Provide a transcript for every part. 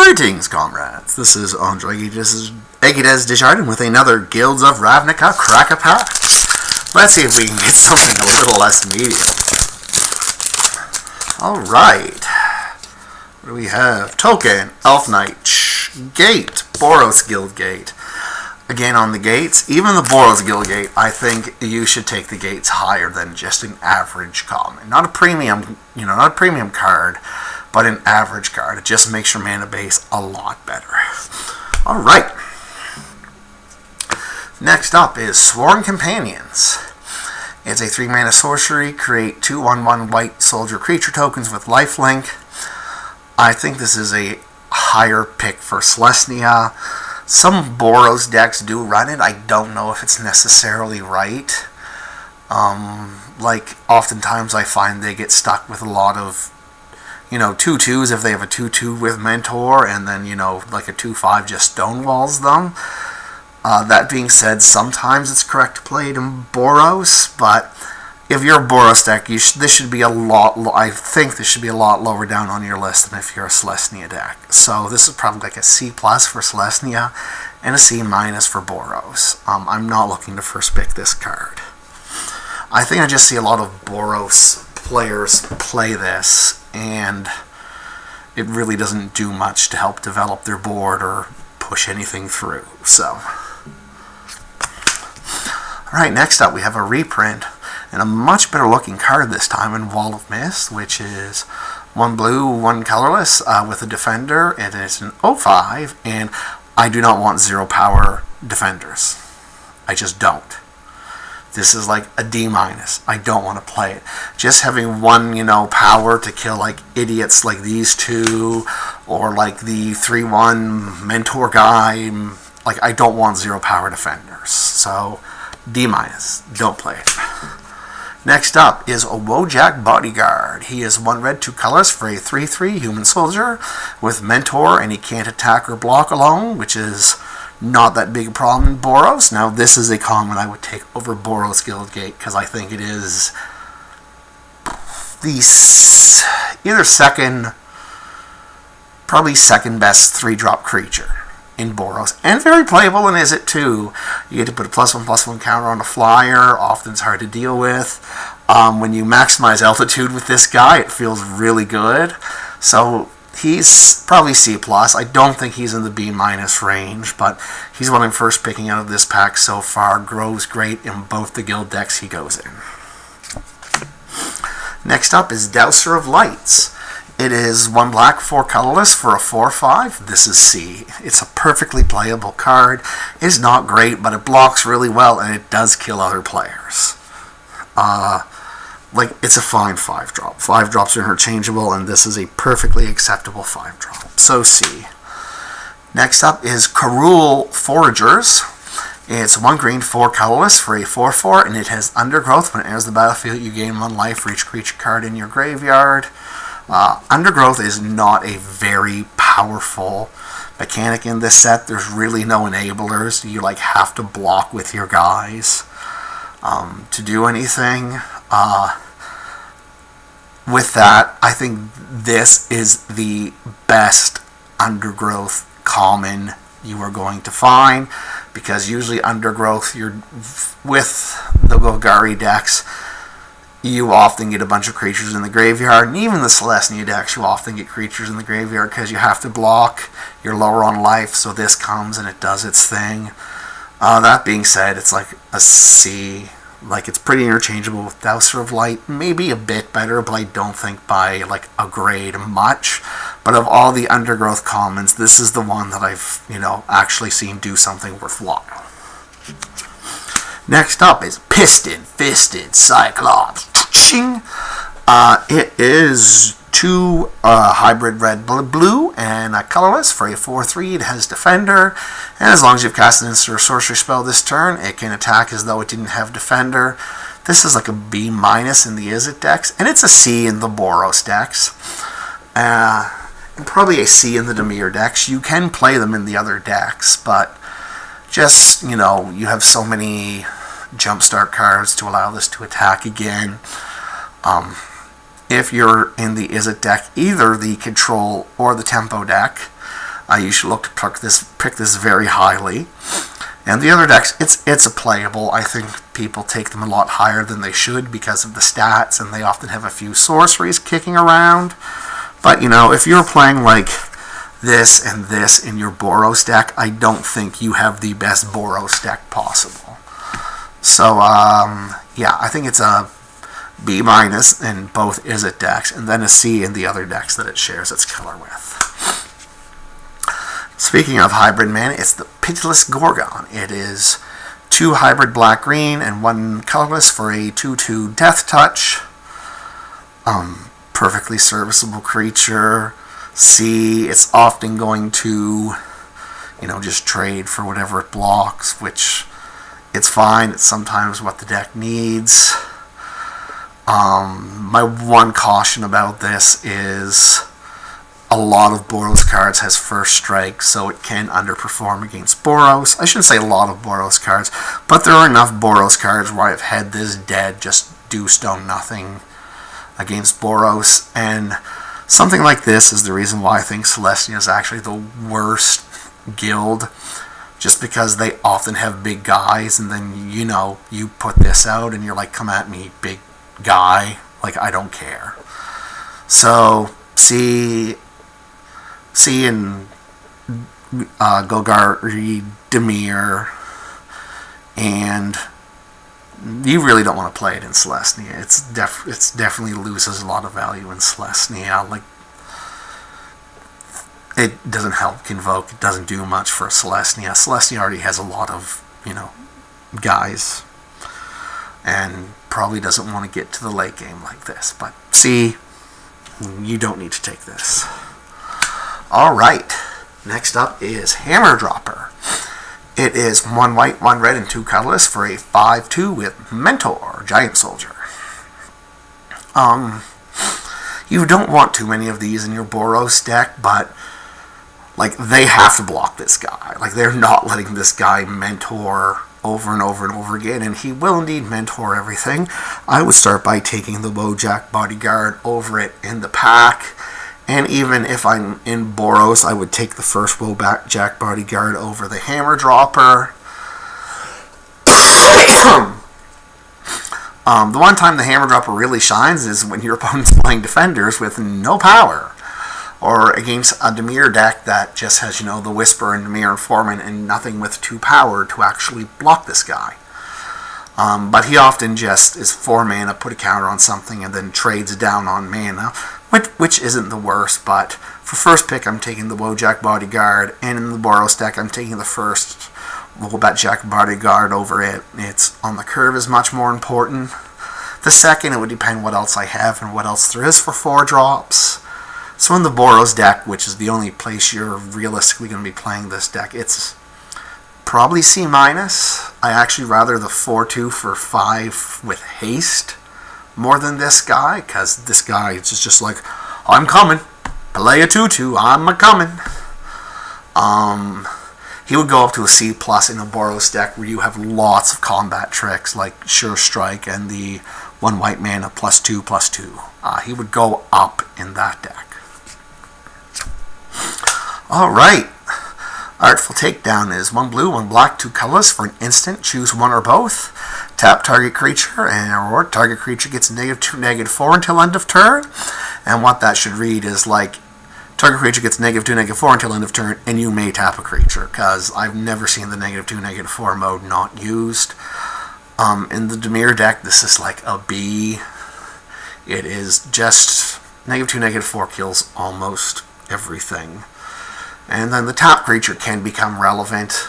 Greetings, comrades. This is Andre Aguides Desjardins with another Guilds of Ravnica Crack a Pack. Let's see if we can get something a little less medium. Alright. What do we have? Token, Elf Knight, Gate, Boros Guild Gate. Again, on the gates, even the Boros Guild Gate, I think you should take the gates higher than just an average common. Not a premium, not a premium card, but an average card. It just makes your mana base a lot better. Alright. Next up is Sworn Companions. It's a 3-mana sorcery. Create 2/1/1 white soldier creature tokens with lifelink. I think this is a higher pick for Selesnya. Some Boros decks do run it. I don't know if it's necessarily right. Oftentimes I find they get stuck with a lot of 2/2s if they have a 2/2 with Mentor, and then, like a 2/5 just stonewalls them. That being said, sometimes it's correct to play it in Boros, but if you're a Boros deck, this should be a lot. I think this should be a lot lower down on your list than if you're a Selesnya deck. So this is probably like a C+ for Selesnya and a C- for Boros. I'm not looking to first pick this card. I think I just see a lot of Boros players play this, and it really doesn't do much to help develop their board or push anything through. So, alright, next up we have a reprint and a much better looking card this time in Wall of Mist, which is 1 blue, 1 colorless with a defender. It is an 0/5, and I do not want 0 power defenders. I just don't. This is like a D-. I don't want to play it. Just having 1, power to kill like idiots like these two, or like the 3/1 mentor guy. Like, I don't want 0 power defenders. So, D-. Don't play it. Next up is a Wojak Bodyguard. He is 1 red, 2 colors for a 3/3 human soldier with Mentor, and he can't attack or block alone, which is not that big a problem in Boros. Now, this is a common I would take over Boros Guild Gate, because I think it is the probably second best 3-drop creature in Boros, and very playable in Izzet too. You get to put a +1/+1 counter on a flyer. Often it's hard to deal with. When you maximize altitude with this guy, it feels really good. So he's probably C+. I don't think he's in the B- range, but he's what I'm first picking out of this pack so far. Grows great in both the guild decks he goes in. Next up is Dowser of Lights. It is 1 black, 4 colorless for a 4/5. This is C. It's a perfectly playable card. It's not great, but it blocks really well, and it does kill other players. It's a fine 5-drop. 5-drops are interchangeable, and this is a perfectly acceptable 5-drop. So C. Next up is Karul Foragers. It's 1 green, 4 colorless for a 4/4, and it has Undergrowth. When it enters the battlefield, you gain 1 life for each creature card in your graveyard. Undergrowth is not a very powerful mechanic in this set. There's really no enablers. You have to block with your guys to do anything. With that, I think this is the best Undergrowth common you are going to find, because usually Undergrowth, you're with the Golgari decks, you often get a bunch of creatures in the graveyard, and even the Selesnya decks, you often get creatures in the graveyard because you have to block. You're lower on life, so this comes and it does its thing. That being said, it's like a C. It's pretty interchangeable with Dowser of Light. Maybe a bit better, but I don't think by a grade much. But of all the Undergrowth commons, this is the one that I've, actually seen do something worthwhile. Next up is Piston Fisted Cyclops. It is 2 hybrid red, blue, and a colorless for a 4/3. It has Defender, and as long as you've cast an instant or sorcery spell this turn, it can attack as though it didn't have Defender. This is like a B- in the Izzet decks, and it's a C in the Boros decks, and probably a C in the Dimir decks. You can play them in the other decks, but just, you have so many jumpstart cards to allow this to attack again. If you're in the Izzet deck, either the Control or the Tempo deck, You should look to pick this very highly. And the other decks, it's a playable. I think people take them a lot higher than they should because of the stats, and they often have a few sorceries kicking around. But, if you're playing like this and this in your Boros deck, I don't think you have the best Boros deck possible. So, yeah, I think it's a B- in both Izzet decks, and then a C in the other decks that it shares its color with. Speaking of hybrid mana, it's the Pitiless Gorgon. It is 2 hybrid black-green and 1 colorless for a 2/2 death touch. Perfectly serviceable creature. C, it's often going to, just trade for whatever it blocks, which it's fine. It's sometimes what the deck needs. My one caution about this is a lot of Boros cards has first strike, so it can underperform against Boros. I shouldn't say a lot of Boros cards, but there are enough Boros cards where I've had this dead just do stone nothing against Boros, and something like this is the reason why I think Celestia is actually the worst guild, just because they often have big guys, and then, you put this out, and you're like, come at me, big guy, like, I don't care. So, C and Golgari, Dimir, and you really don't want to play it in Celestia. It's definitely loses a lot of value in Celestia. Like, it doesn't help Convoke. It doesn't do much for Celestia. Celestia already has a lot of, guys, and probably doesn't want to get to the late game like this. But C, you don't need to take this. Alright, next up is Hammer Dropper. It is 1 white, 1 red, and 2 colorless for a 5/2 with Mentor, Giant Soldier. You don't want too many of these in your Boros deck, but they have to block this guy. They're not letting this guy mentor over and over and over again, and he will indeed mentor everything. I would start by taking the Wojak Bodyguard over it in the pack. And even if I'm in Boros, I would take the first Wojak Bodyguard over the Hammer Dropper. The one time the Hammer Dropper really shines is when your opponent's playing defenders with no power. Or against a Dimir deck that just has, the Whisper and Dimir and Foreman and nothing with 2 power to actually block this guy. But he often just is 4 mana, put a counter on something, and then trades down on mana, which isn't the worst, but for first pick, I'm taking the Wojak Bodyguard, and in the Boros deck, I'm taking the first Wojak Bodyguard over it. It's on the curve is much more important. The second, it would depend what else I have and what else there is for 4 drops. So in the Boros deck, which is the only place you're realistically going to be playing this deck, it's probably C-. I actually rather the 4/2 for 5 with haste more than this guy, because this guy is just like, I'm coming. Play a 2/2, I'm a-coming. He would go up to a C+ in a Boros deck where you have lots of combat tricks like Sure Strike and the 1 white mana +2/+2. He would go up in that deck. Alright. Artful Takedown is 1 blue, 1 black, 2 colorless for an instant. Choose one or both. Tap target creature, or target creature gets -2, -4 until end of turn. And what that should read is target creature gets -2, -4 until end of turn, and you may tap a creature, because I've never seen the -2, -4 mode not used. In the Dimir deck, this is like a B. It is just -2, -4 kills almost everything. And then the tap creature can become relevant.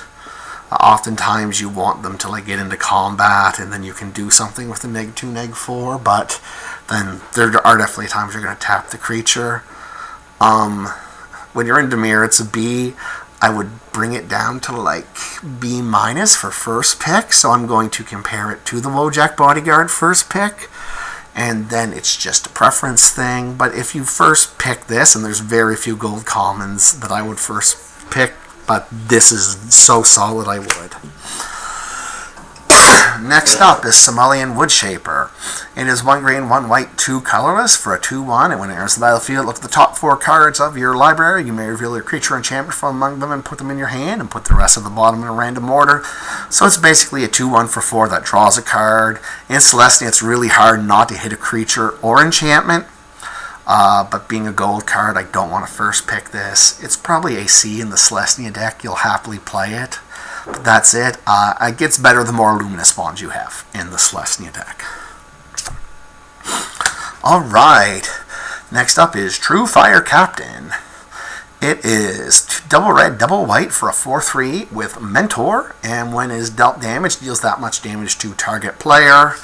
Oftentimes you want them to get into combat, and then you can do something with the -2, -4, but then there are definitely times you're going to tap the creature. When you're in Dimir, it's a B. I would bring it down to B- for first pick, so I'm going to compare it to the Wojak Bodyguard first pick. And then it's just a preference thing. But if you first pick this, and there's very few gold commons that I would first pick, but this is so solid I would. next up is Somalian Woodshaper. It is 1 green, 1 white, 2 colorless for a 2/1, and when it enters the battlefield, look at the top 4 cards of your library. You may reveal your creature enchantment from among them and put them in your hand, and put the rest of the bottom in a random order. So it's basically a 2/1 for 4 that draws a card. In Celestia, it's really hard not to hit a creature or enchantment. But being a gold card, I don't want to first pick this. It's probably a C in the Celestia deck. You'll happily play it. But that's it. It gets better the more Luminous Bonds you have in the Celestia deck. Alright. Next up is True Fire Captain. It is double red, double white for a 4/3 with Mentor. And when it is dealt damage, deals that much damage to target player.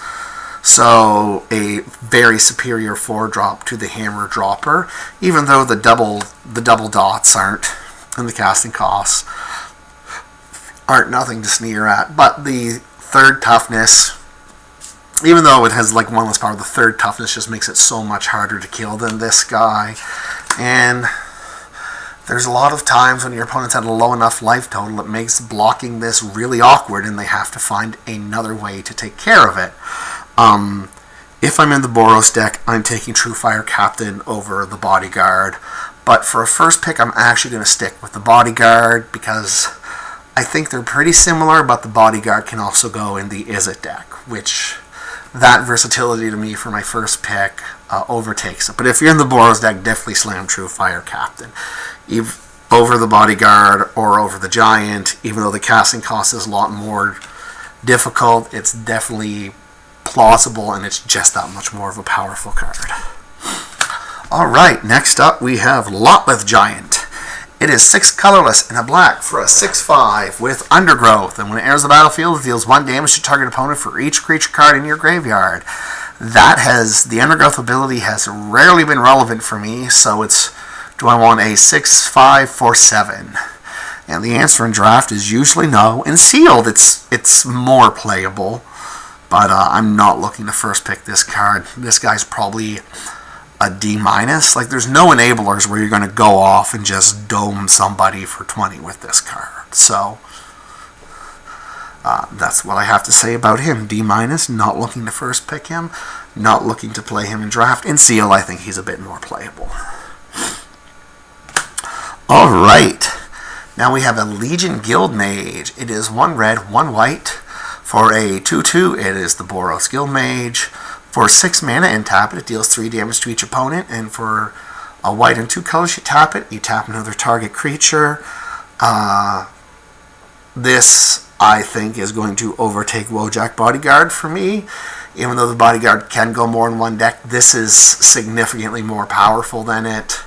So a very superior 4-drop to the Hammer Dropper, even though the double dots aren't, and the casting costs aren't nothing to sneer at. But the 3rd toughness, even though it has like 1 less power, the 3rd toughness just makes it so much harder to kill than this guy. And there's a lot of times when your opponent's had a low enough life total, it makes blocking this really awkward, and they have to find another way to take care of it. If I'm in the Boros deck, I'm taking True Fire Captain over the Bodyguard. But for a first pick, I'm actually going to stick with the Bodyguard because I think they're pretty similar, but the Bodyguard can also go in the Izzet deck, which that versatility to me for my first pick overtakes it. But if you're in the Boros deck, definitely slam True Fire Captain. Over the Bodyguard or over the Giant, even though the casting cost is a lot more difficult, it's definitely plausible, and it's just that much more of a powerful card. Alright, next up we have Lotleth Giant. It is 6 colorless and a black for a 6/5 with Undergrowth, and when it enters the battlefield, it deals 1 damage to target opponent for each creature card in your graveyard. The Undergrowth ability has rarely been relevant for me, so it's, do I want a 6/5 for 7? And the answer in draft is usually no. In Sealed, it's more playable. But I'm not looking to first pick this card. This guy's probably a D-. Like, there's no enablers where you're going to go off and just dome somebody for 20 with this card. So, that's what I have to say about him. D-. Not looking to first pick him. Not looking to play him in draft. In Seal, I think he's a bit more playable. Alright. Now we have a Legion Guild Mage. It is 1 red, 1 white. For a 2/2, it is the Boros Guild Mage. For 6 mana and tap it, it deals 3 damage to each opponent. And for a white and 2 colors, you tap it, you tap another target creature. This, I think, is going to overtake Wojak Bodyguard for me. Even though the Bodyguard can go more in one deck, this is significantly more powerful than it.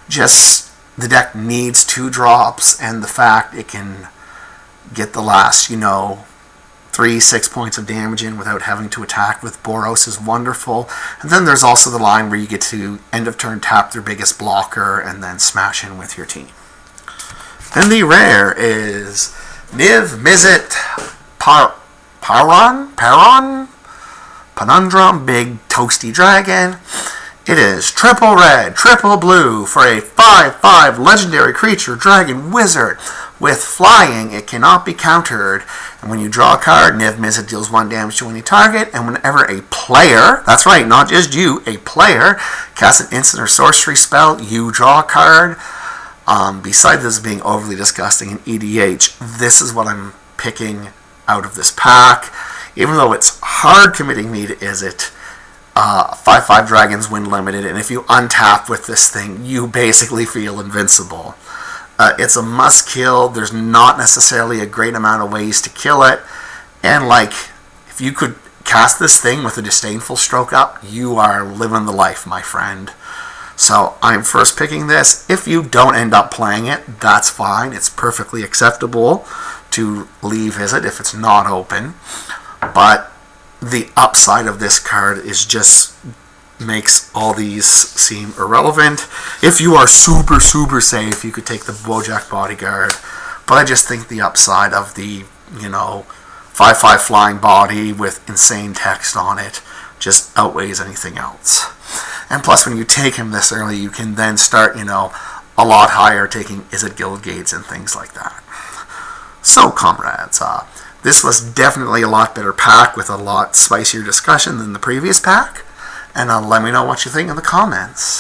Just, the deck needs 2 drops, and the fact it can get the last, 3-6 points of damage in without having to attack with Boros is wonderful. And then there's also the line where you get to end of turn tap their biggest blocker and then smash in with your team. And the rare is Niv Mizzet Paron Panundrum Big Toasty Dragon. It is triple red, triple blue for a 5/5 legendary creature dragon wizard. With flying, it cannot be countered. And when you draw a card, Niv Mizzet deals 1 damage to any target. And whenever a player, that's right, not just you, a player, casts an instant or sorcery spell, you draw a card. Besides this being overly disgusting in EDH, this is what I'm picking out of this pack. Even though it's hard committing me to Izzet, 5/5 dragons win limited, and if you untap with this thing, you basically feel invincible. It's a must kill. There's not necessarily a great amount of ways to kill it. And if you could cast this thing with a Disdainful Stroke up, you are living the life, my friend. So I'm first picking this. If you don't end up playing it, that's fine. It's perfectly acceptable to leave Izzet if it's not open. But the upside of this card is just makes all these seem irrelevant. If you are super, super safe, you could take the Wojak Bodyguard. But I just think the upside of the, 5/5 flying body with insane text on it just outweighs anything else. And plus, when you take him this early, you can then start, a lot higher, taking Izzet Guild Gates and things like that. So, comrades, This was definitely a lot better pack with a lot spicier discussion than the previous pack. And let me know what you think in the comments.